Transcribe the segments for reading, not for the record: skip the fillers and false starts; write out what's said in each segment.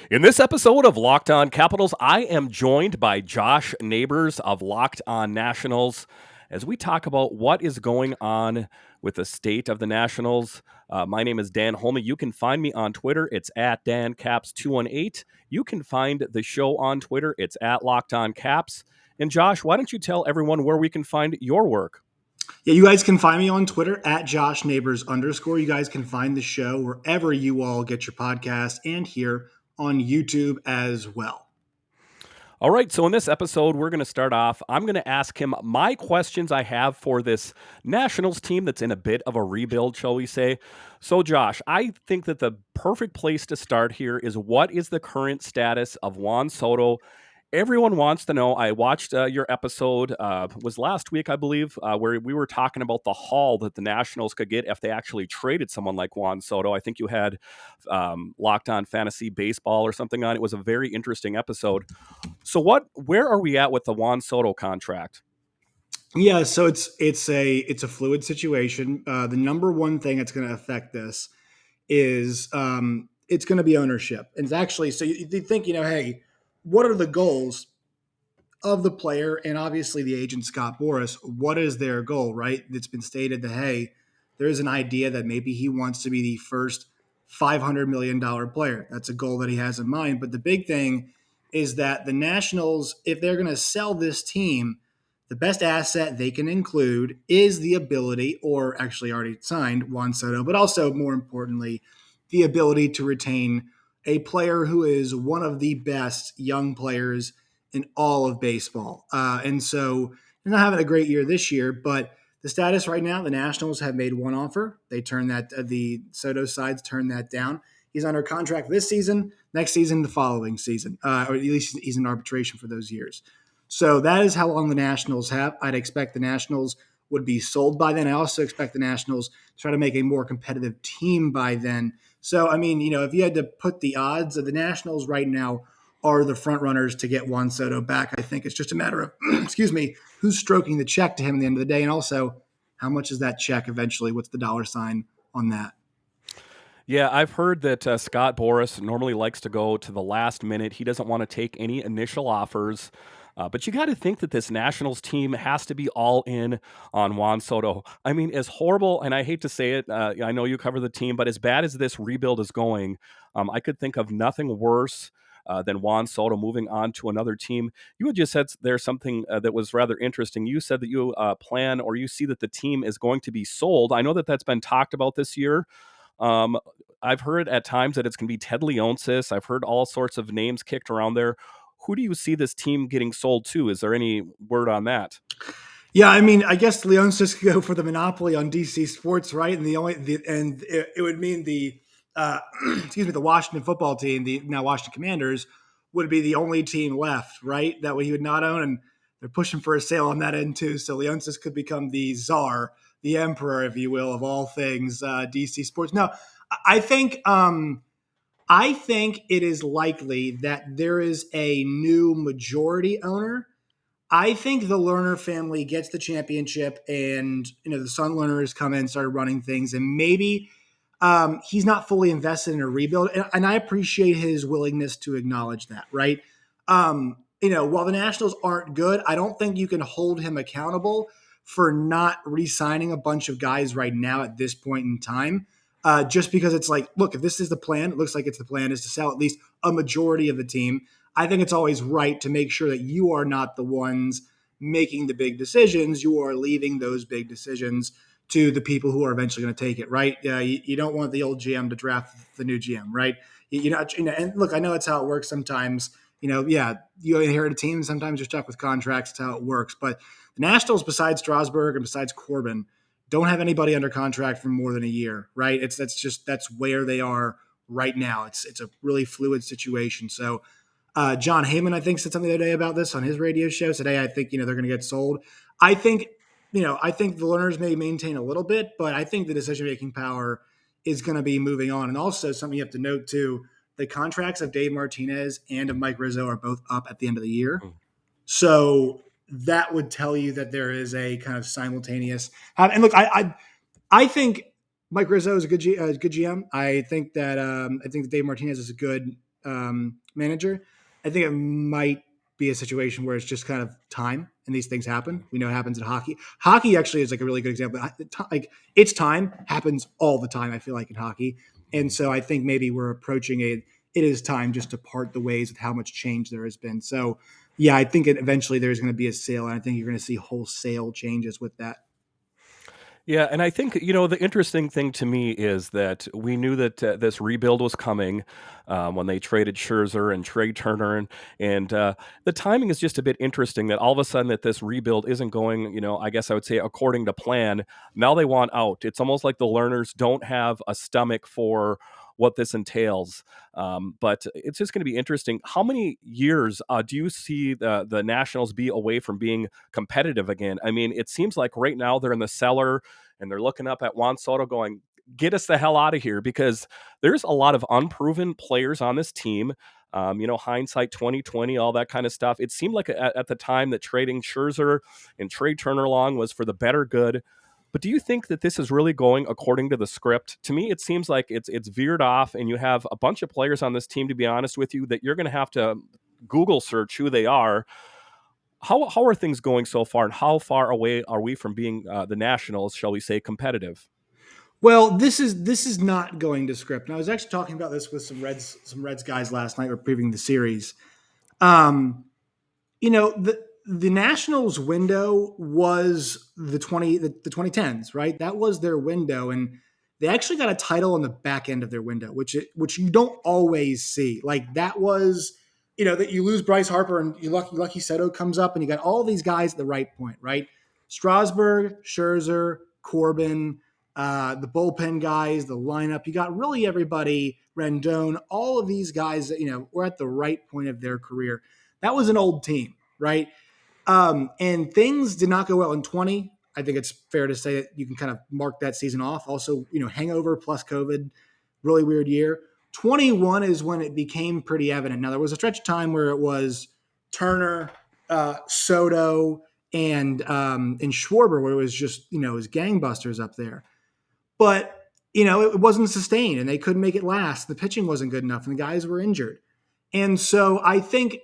In this episode of Locked On Capitals, I am joined by Josh Neighbors of Locked On Nationals as we talk about what is going on with the state of the Nationals. My name is Dan Holmi. You can find me on Twitter. It's at DanCaps218. You can find the show on Twitter. It's at Locked On Caps. And Josh, why don't you tell everyone where we can find your work? Yeah, you guys can find me on Twitter at @JoshNeighbors_. You guys can find the show wherever you all get your podcasts and here on YouTube as well. All right, so in this episode, we're going to start off. I'm going to ask him my questions I have for this Nationals team that's in a bit of a rebuild, shall we say. So, Josh, I think that the perfect place to start here is what is the current status of Juan Soto? Everyone wants to know. I watched your episode, was last week, I believe, where we were talking about the haul that the Nationals could get if they actually traded someone like Juan Soto. I think you had Locked On Fantasy Baseball or something on. It was a very interesting episode. So where are we at with the Juan Soto contract? Yeah, so it's a fluid situation. The number one thing that's going to affect this is it's going to be ownership. And it's actually, so you think, hey, what are the goals of the player and obviously the agent Scott Boras? What is their goal, right? It's been stated that, hey, there's an idea that maybe he wants to be the first $500 million player. That's a goal that he has in mind. But the big thing is that the Nationals, if they're going to sell this team, the best asset they can include is the ability, or actually already signed Juan Soto, but also more importantly, the ability to retain a player who is one of the best young players in all of baseball. And so they're not having a great year this year, but the status right now, the Nationals have made one offer. They turned that, the Soto sides turned that down. He's under contract this season, next season, the following season, or at least he's in arbitration for those years. So that is how long the Nationals have. I'd expect the Nationals would be sold by then. I also expect the Nationals to try to make a more competitive team by then. So, I mean, if you had to put the odds of the Nationals right now are the front runners to get Juan Soto back. I think it's just a matter of, excuse me, who's stroking the check to him at the end of the day. And also, how much is that check eventually? What's the dollar sign on that? Yeah, I've heard that Scott Boras normally likes to go to the last minute. He doesn't want to take any initial offers. But you got to think that this Nationals team has to be all in on Juan Soto. I mean, as horrible, and I hate to say it, I know you cover the team, but as bad as this rebuild is going, I could think of nothing worse than Juan Soto moving on to another team. You had just said there's something that was rather interesting. You said that you plan or you see that the team is going to be sold. I know that that's been talked about this year. Um, I've heard at times that it's going to be Ted Leonsis. I've heard all sorts of names kicked around there. Who do you see this team getting sold to? Is there any word on that? Yeah, I mean, I guess Leonsis could go for the monopoly on DC sports, right? And it would mean the excuse me, the Washington football team, the now Washington Commanders, would be the only team left, right? That way he would not own, and they're pushing for a sale on that end too. So Leonsis could become the czar, the emperor, if you will, of all things DC sports. No, I think I think it is likely that there is a new majority owner. I think the Lerner family gets the championship, and the son Lerner has come in, started running things, and maybe he's not fully invested in a rebuild. And I appreciate his willingness to acknowledge that, right? While the Nationals aren't good, I don't think you can hold him accountable for not re-signing a bunch of guys right now at this point in time. Just because it's like, look, if this is the plan, it looks like it's the plan is to sell at least a majority of the team. I think it's always right to make sure that you are not the ones making the big decisions. You are leaving those big decisions to the people who are eventually going to take it, right? You don't want the old GM to draft the new GM, right? And look, I know that's how it works sometimes. You inherit a team. Sometimes you're stuck with contracts. That's how it works. But the Nationals, besides Strasburg and besides Corbin, don't have anybody under contract for more than a year, right? That's where they are right now. It's a really fluid situation. So John Heyman, I think, said something the other day about this on his radio show. Today, I think they're going to get sold. I think I think the Lerners may maintain a little bit, but I think the decision making power is going to be moving on. And also something you have to note too: the contracts of Dave Martinez and of Mike Rizzo are both up at the end of the year. So that would tell you that there is a kind of simultaneous. And look, I think Mike Rizzo is a good GM. I think that Dave Martinez is a good manager. I think it might be a situation where it's just kind of time and these things happen. We know it happens in hockey. Hockey actually is like a really good example. Like it's time happens all the time. I feel like in hockey, and so I think maybe we're approaching a. It is time just to part the ways with how much change there has been. So yeah, I think eventually there's going to be a sale, and I think you're going to see wholesale changes with that. Yeah, and I think, the interesting thing to me is that we knew that this rebuild was coming when they traded Scherzer and Trey Turner, and the timing is just a bit interesting that all of a sudden that this rebuild isn't going, I guess I would say according to plan. Now they want out. It's almost like the learners don't have a stomach for what this entails. But it's just going to be interesting. How many years do you see the Nationals be away from being competitive again? I mean, it seems like right now they're in the cellar and they're looking up at Juan Soto going, get us the hell out of here because there's a lot of unproven players on this team. Hindsight 2020, all that kind of stuff. It seemed like at the time that trading Scherzer and Trey Turner along was for the better good. But do you think that this is really going according to the script? To me, it seems like it's veered off, and you have a bunch of players on this team, to be honest with you, that you're going to have to Google search who they are. How are things going so far, and how far away are we from being the Nationals, shall we say, competitive? Well, this is not going to script. And I was actually talking about this with some Reds guys last night. We're previewing the series. Um, the Nationals window was the 2010s, right? That was their window, and they actually got a title on the back end of their window, which you don't always see. Like that was, that you lose Bryce Harper and Lucky Soto comes up, and you got all these guys at the right point, right? Strasburg, Scherzer, Corbin, the bullpen guys, the lineup. You got really everybody, Rendon, all of these guys that were at the right point of their career. That was an old team, right? And things did not go well in 20. I think it's fair to say that you can kind of mark that season off. Also, hangover plus COVID, really weird year. 21 is when it became pretty evident. Now, there was a stretch of time where it was Turner, Soto, and Schwarber, where it was just, it was gangbusters up there. But, it wasn't sustained and they couldn't make it last. The pitching wasn't good enough and the guys were injured. And so I think,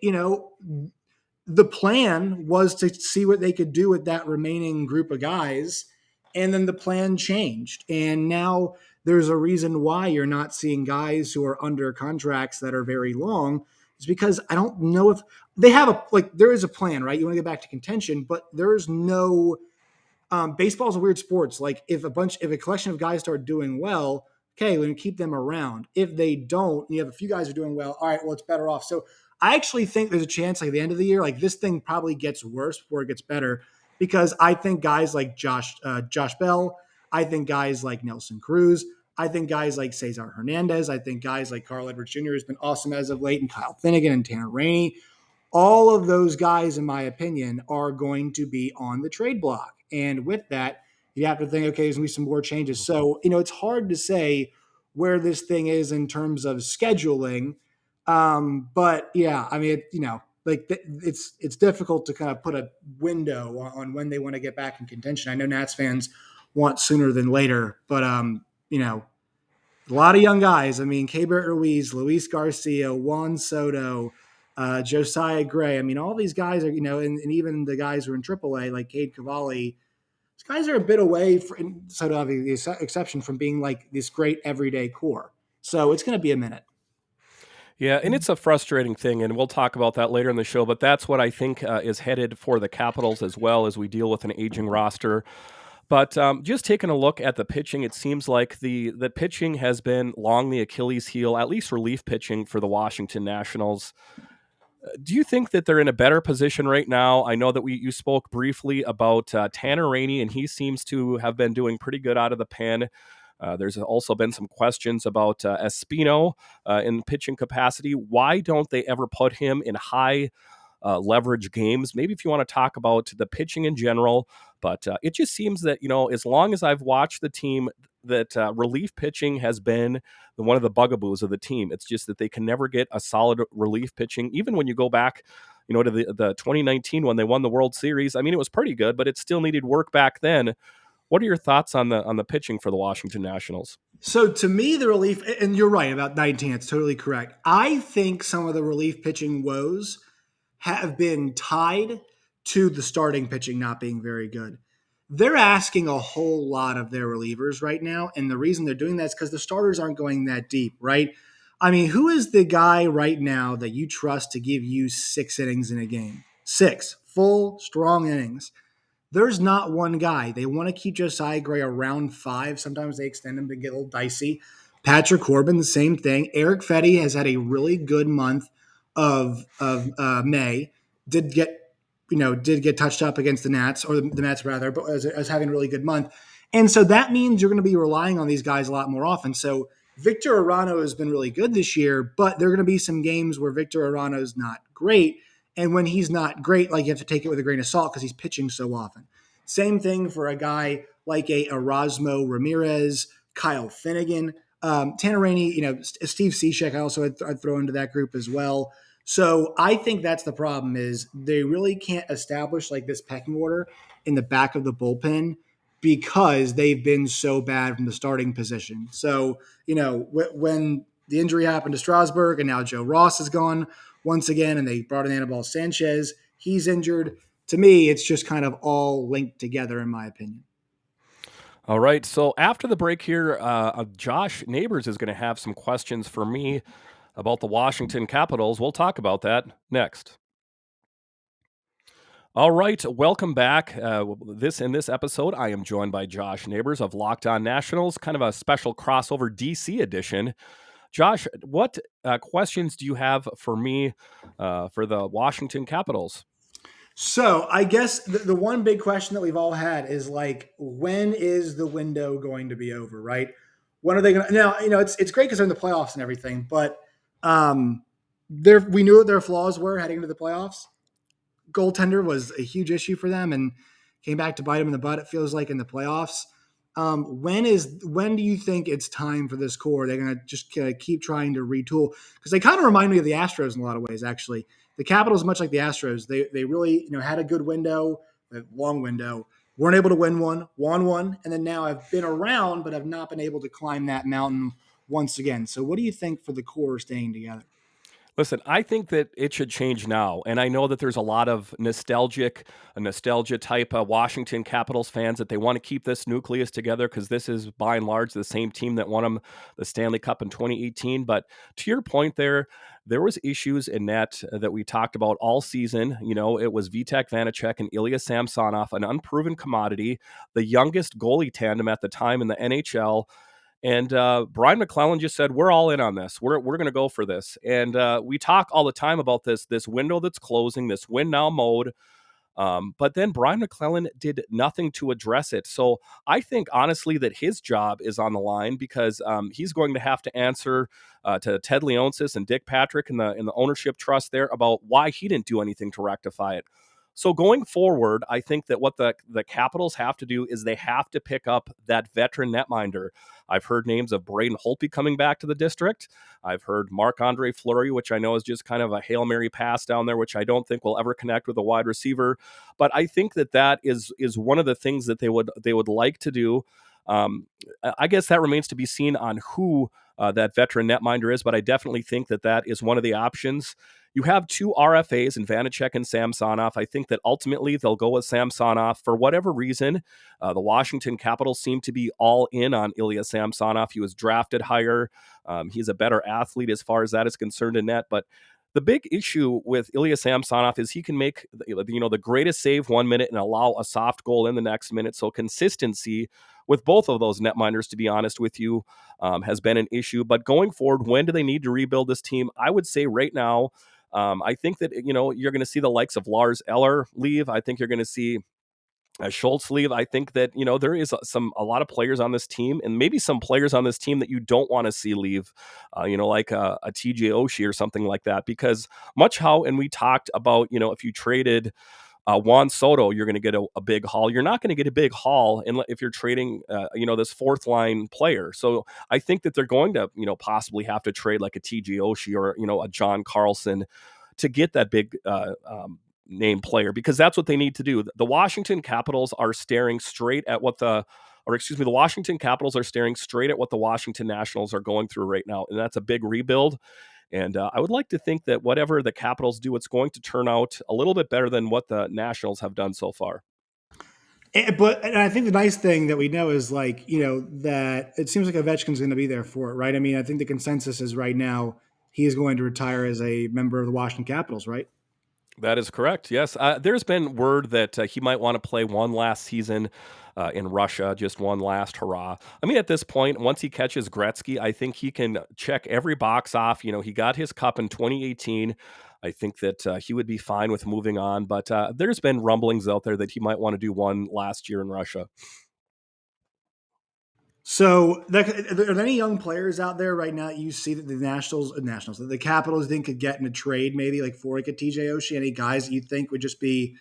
the plan was to see what they could do with that remaining group of guys. And then the plan changed. And now there's a reason why you're not seeing guys who are under contracts that are very long. It's because I don't know if they have there is a plan, right? You want to get back to contention, but there's no baseball is a weird sports. Like if a collection of guys start doing well, okay, we're going to keep them around. If they don't, you have a few guys who are doing well. All right, well, it's better off. So I actually think there's a chance, like at the end of the year, like this thing probably gets worse before it gets better, because I think guys like Josh Bell, I think guys like Nelson Cruz, I think guys like Cesar Hernandez, I think guys like Carl Edwards Jr. has been awesome as of late, and Kyle Finnegan and Tanner Rainey. All of those guys, in my opinion, are going to be on the trade block. And with that, you have to think, okay, there's going to be some more changes. So, it's hard to say where this thing is in terms of scheduling. But yeah, I mean, it's difficult to kind of put a window on when they want to get back in contention. I know Nats fans want sooner than later, but a lot of young guys. I mean, Keibert Ruiz, Luis Garcia, Juan Soto, Josiah Gray. I mean, all these guys are, and even the guys who are in AAA, like Cade Cavalli, these guys are a bit away, Soto having the exception, from being like this great everyday core. So it's going to be a minute. Yeah, and it's a frustrating thing, and we'll talk about that later in the show. But that's what I think is headed for the Capitals as well as we deal with an aging roster. But just taking a look at the pitching, it seems like the pitching has been long the Achilles heel, at least relief pitching for the Washington Nationals. Do you think that they're in a better position right now? I know that you spoke briefly about Tanner Rainey, and he seems to have been doing pretty good out of the pen. There's also been some questions about Espino in pitching capacity. Why don't they ever put him in high leverage games? Maybe if you want to talk about the pitching in general, but it just seems that, as long as I've watched the team, that relief pitching has been one of the bugaboos of the team. It's just that they can never get a solid relief pitching. Even when you go back, to the 2019 when they won the World Series, I mean, it was pretty good, but it still needed work back then. What are your thoughts on the pitching for the Washington Nationals? So to me, the relief, and you're right about 19, it's totally correct. I think some of the relief pitching woes have been tied to the starting pitching not being very good. They're asking a whole lot of their relievers right now. And the reason they're doing that is because the starters aren't going that deep, right? I mean, who is the guy right now that you trust to give you 6 innings in a game? Six full, strong innings. There's not one guy. They want to keep Josiah Gray around 5. Sometimes they extend him to get a little dicey. Patrick Corbin, the same thing. Eric Fetty has had a really good month of May. Did get did get touched up against the Nats, or the Nats rather, but as having a really good month. And so that means you're going to be relying on these guys a lot more often. So Victor Arano has been really good this year, but there are going to be some games where Victor Arano is not great. And when he's not great, like, you have to take it with a grain of salt because he's pitching so often. Same thing for a guy like a Erasmo Ramirez, Kyle Finnegan, Tanner Rainey, Steve Cishek. I'd throw into that group as well. So I think that's the problem, is they really can't establish like this pecking order in the back of the bullpen because they've been so bad from the starting position. So, when the injury happened to Strasburg and now Joe Ross is gone once again, and they brought in Anibal Sanchez, he's injured. To me, it's just kind of all linked together, in my opinion. All right. So after the break here, Josh Neighbors is going to have some questions for me about the Washington Capitals. We'll talk about that next. All right, welcome back. In this episode, I am joined by Josh Neighbors of Locked On Nationals, kind of a special crossover DC edition. Josh, what questions do you have for me for the Washington Capitals? So I guess the one big question that we've all had is, like, when is the window going to be over, right? When are they going to now? It's great because they're in the playoffs and everything, but we knew what their flaws were heading into the playoffs. Goaltender was a huge issue for them and came back to bite them in the butt, it feels like, in the playoffs. When do you think it's time for this core? They're going to just keep trying to retool, because they kind of remind me of the Astros in a lot of ways. Actually, the Capitals, much like the Astros, they really had a good window, a long window, weren't able to win one, won one, and then now have been around but have not been able to climb that mountain once again. So, what do you think for the core staying together? Listen, I think that it should change now, and I know that there's a lot of nostalgia type Washington Capitals fans that they want to keep this nucleus together because this is by and large the same team that won them the Stanley Cup in 2018. But to your point, there was issues in net that we talked about all season. It was Vitek Vanacek and Ilya Samsonov, an unproven commodity, the youngest goalie tandem at the time in the NHL. And Brian McClellan just said, "We're all in on this. We're going to go for this." And we talk all the time about this window that's closing, this win now mode. But then Brian McClellan did nothing to address it. So I think honestly that his job is on the line because he's going to have to answer to Ted Leonsis and Dick Patrick in the ownership trust there about why he didn't do anything to rectify it. So going forward, I think that what the Capitals have to do is they have to pick up that veteran netminder. I've heard names of Braden Holtby coming back to the district. I've heard Marc-Andre Fleury, which I know is just kind of a Hail Mary pass down there, which I don't think will ever connect with a wide receiver. But I think that is one of the things that they would like to do. I guess that remains to be seen on who that veteran netminder is, but I definitely think that is one of the options. You have two RFAs in Vanacek and Samsonov. I think that ultimately they'll go with Samsonov for whatever reason. The Washington Capitals seem to be all in on Ilya Samsonov. He was drafted higher. He's a better athlete as far as that is concerned in net, but the big issue with Ilya Samsonov is he can make the greatest save 1 minute and allow a soft goal in the next minute. So consistency with both of those netminders, to be honest with you, has been an issue. But going forward, when do they need to rebuild this team? I would say right now. I think that you're going to see the likes of Lars Eller leave. I think you're going to see Schultz leave. I think that there is a lot of players on this team, and maybe some players on this team that you don't want to see leave. Like a TJ Oshie or something like that, because much how and we talked about if you traded Juan Soto, you're going to get a big haul. You're not going to get a big haul if you're trading, this fourth line player. So I think that they're going to, possibly have to trade like a TG Oshie or, a John Carlson to get that big name player because that's what they need to do. The Washington Capitals are staring straight at what the or excuse me, the Washington Capitals are staring straight at what the Washington Nationals are going through right now, and that's a big rebuild. And I would like to think that whatever the Capitals do, it's going to turn out a little bit better than what the Nationals have done so far. But and I think the nice thing that we know is like that it seems like Ovechkin's going to be there for it, right? I mean, I think the consensus is right now he is going to retire as a member of the Washington Capitals, right? That is correct. Yes, there's been word that he might want to play one last season in Russia, just one last hurrah. I mean, at this point, once he catches Gretzky, I think he can check every box off. He got his cup in 2018. I think that he would be fine with moving on, but there's been rumblings out there that he might want to do one last year in Russia. So, are there any young players out there right now that you see that the Nationals, that the Capitals think could get in a trade, maybe like for like a TJ Oshie? Any guys that you think would just be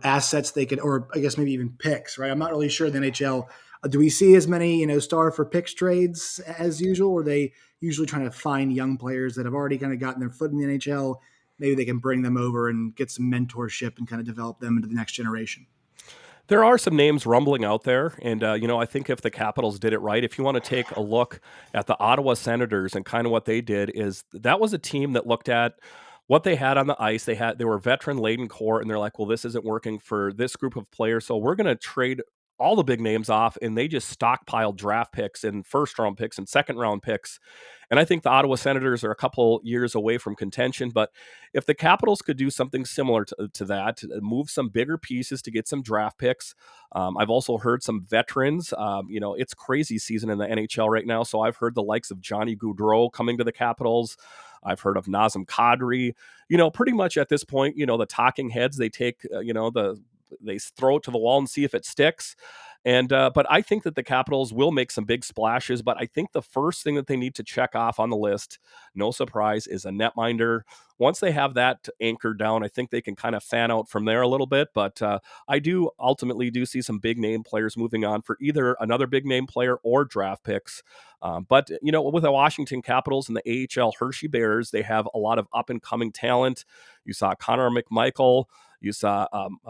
assets they could, or I guess maybe even picks, right? I'm not really sure the NHL. Do we see as many, star for picks trades as usual? Or are they usually trying to find young players that have already kind of gotten their foot in the NHL? Maybe they can bring them over and get some mentorship and kind of develop them into the next generation. There are some names rumbling out there, and I think if the Capitals did it right, if you want to take a look at the Ottawa Senators and kind of what they did, is that was a team that looked at what they had on the ice. They were veteran laden core, and they're like, well, this isn't working for this group of players, so we're going to trade all the big names off, and they just stockpiled draft picks and first round picks and second round picks. And I think the Ottawa Senators are a couple years away from contention. But if the Capitals could do something similar to that, move some bigger pieces to get some draft picks. I've also heard some veterans. It's crazy season in the NHL right now. So I've heard the likes of Johnny Gaudreau coming to the Capitals. I've heard of Nazem Kadri. Pretty much at this point, the talking heads, they take, they throw it to the wall and see if it sticks. And but I think that the Capitals will make some big splashes. But I think the first thing that they need to check off on the list, no surprise, is a netminder. Once they have that anchored down, I think they can kind of fan out from there a little bit. But I do ultimately do see some big name players moving on for either another big name player or draft picks. But with the Washington Capitals and the AHL Hershey Bears, they have a lot of up and coming talent. You saw Connor McMichael. You saw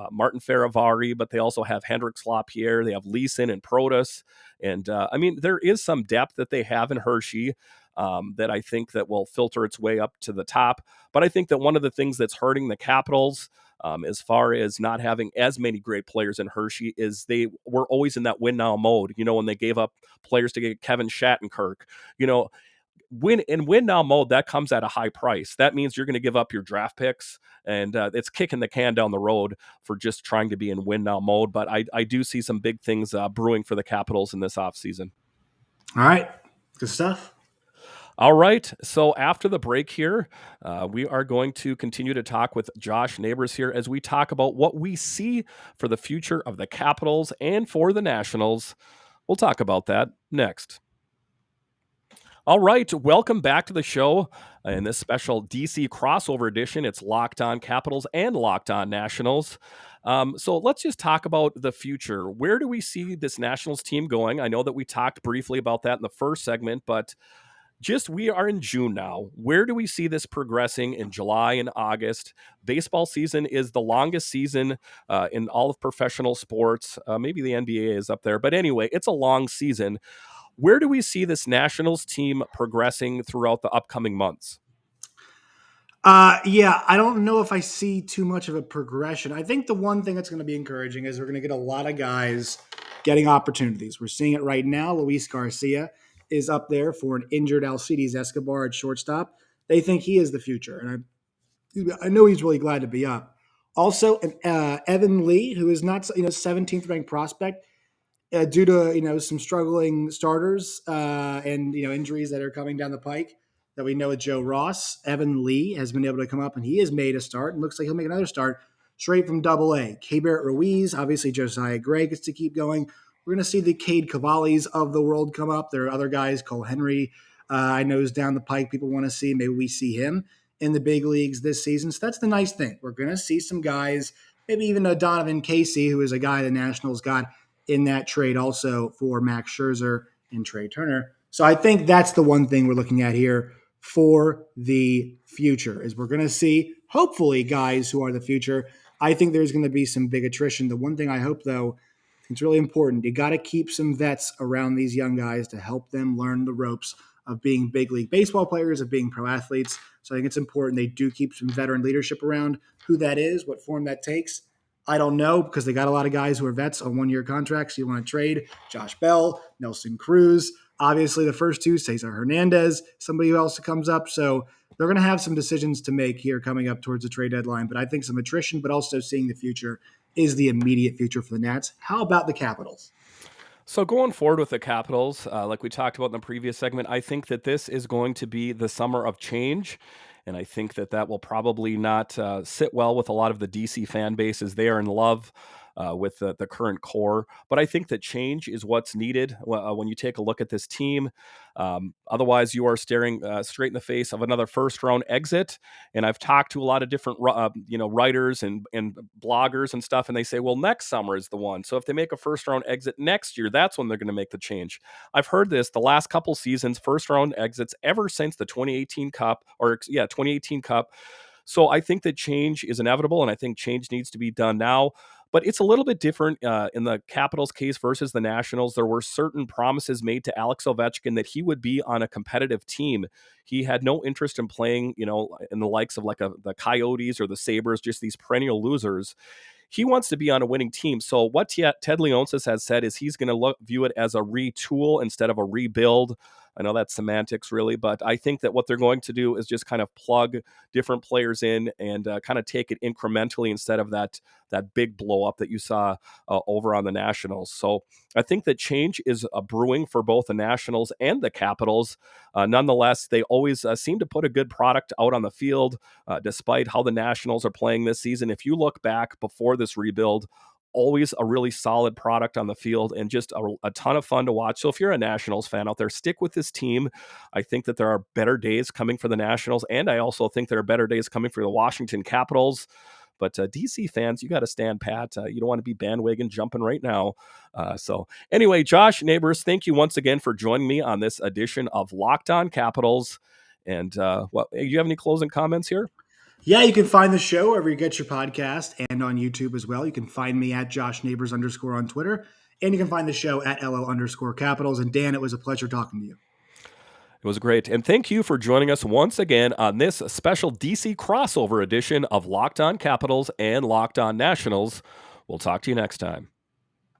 Martin Feravari, but they also have Hendrix Lapierre. They have Leeson and Protas. And I mean, there is some depth that they have in Hershey that I think that will filter its way up to the top. But I think that one of the things that's hurting the Capitals as far as not having as many great players in Hershey is they were always in that win now mode. When they gave up players to get Kevin Shattenkirk, you know, win now mode, that comes at a high price. That means you're going to give up your draft picks, and it's kicking the can down the road for just trying to be in win now mode. But I do see some big things brewing for the Capitals in this offseason. All right, good stuff. All right. So after the break here, we are going to continue to talk with Josh Neighbors here as we talk about what we see for the future of the Capitals and for the Nationals. We'll talk about that next. All right, welcome back to the show. In this special DC crossover edition, it's Locked On Capitals and Locked On Nationals. So let's just talk about the future. Where do we see this Nationals team going? I know that we talked briefly about that in the first segment, but we are in June now. Where do we see this progressing in July and August? Baseball season is the longest season in all of professional sports. Maybe the NBA is up there, but anyway, it's a long season. Where do we see this Nationals team progressing throughout the upcoming months? Yeah, I don't know if I see too much of a progression. I think the one thing that's going to be encouraging is we're going to get a lot of guys getting opportunities. We're seeing it right now. Luis Garcia is up there for an injured Alcides Escobar at shortstop. They think he is the future, and I know he's really glad to be up. Also, Evan Lee, who is not 17th ranked prospect, due to some struggling starters and injuries that are coming down the pike that we know with Joe Ross. Evan Lee has been able to come up and he has made a start and looks like he'll make another start straight from Double A. K. Barrett Ruiz, obviously Josiah Gray gets to keep going. We're going to see the Cade Cavallis of the world come up. There are other guys, Cole Henry. I know is down the pike. People want to see. Maybe we see him in the big leagues this season. So that's the nice thing. We're going to see some guys, maybe even a Donovan Casey, who is a guy the Nationals got in that trade also for Max Scherzer and Trey Turner. So I think that's the one thing we're looking at here for the future. Is we're going to see, hopefully, guys who are the future. I think there's going to be some big attrition. The one thing I hope, though, it's really important. You got to keep some vets around these young guys to help them learn the ropes of being big league baseball players, of being pro athletes. So I think it's important they do keep some veteran leadership around. Who that is, what form that takes, I don't know, because they got a lot of guys who are vets on 1 year contracts. You want to trade Josh Bell, Nelson Cruz, obviously the first two, Cesar Hernandez, somebody else that comes up. So they're going to have some decisions to make here coming up towards the trade deadline. But I think some attrition, but also seeing the future is the immediate future for the Nats. How about the Capitals? So going forward with the Capitals, like we talked about in the previous segment, I think that this is going to be the summer of change. And I think that that will probably not sit well with a lot of the DC fan base as they are in love with the current core. But I think that change is what's needed when you take a look at this team. Otherwise, you are staring straight in the face of another first round exit. And I've talked to a lot of different writers and bloggers and stuff, and they say, well, next summer is the one. So if they make a first round exit next year, that's when they're going to make the change. I've heard this the last couple seasons, first round exits ever since the 2018 Cup, 2018 Cup. So I think that change is inevitable, and I think change needs to be done now. But it's a little bit different in the Capitals case versus the Nationals. There were certain promises made to Alex Ovechkin that he would be on a competitive team. He had no interest in playing, in the likes of the Coyotes or the Sabres, just these perennial losers. He wants to be on a winning team. So what Ted Leonsis has said is he's going to view it as a retool instead of a rebuild. I know that's semantics, really, but I think that what they're going to do is just kind of plug different players in and kind of take it incrementally instead of that big blow up that you saw over on the Nationals. So I think that change is brewing for both the Nationals and the Capitals. Nonetheless, they always seem to put a good product out on the field, despite how the Nationals are playing this season. If you look back before this rebuild, always a really solid product on the field and just a ton of fun to watch. So if you're a Nationals fan out there, stick with this team. I think that there are better days coming for the Nationals, and I also think there are better days coming for the Washington Capitals. But DC fans, you got to stand pat. You don't want to be bandwagon jumping right now. So anyway, Josh Neighbors, thank you once again for joining me on this edition of Locked On Capitals. And do you have any closing comments here? Yeah, you can find the show wherever you get your podcast and on YouTube as well. You can find me at Josh Neighbors _ on Twitter, and you can find the show at LL _ Capitals. And Dan, it was a pleasure talking to you. It was great. And thank you for joining us once again on this special DC crossover edition of Locked On Capitals and Locked On Nationals. We'll talk to you next time.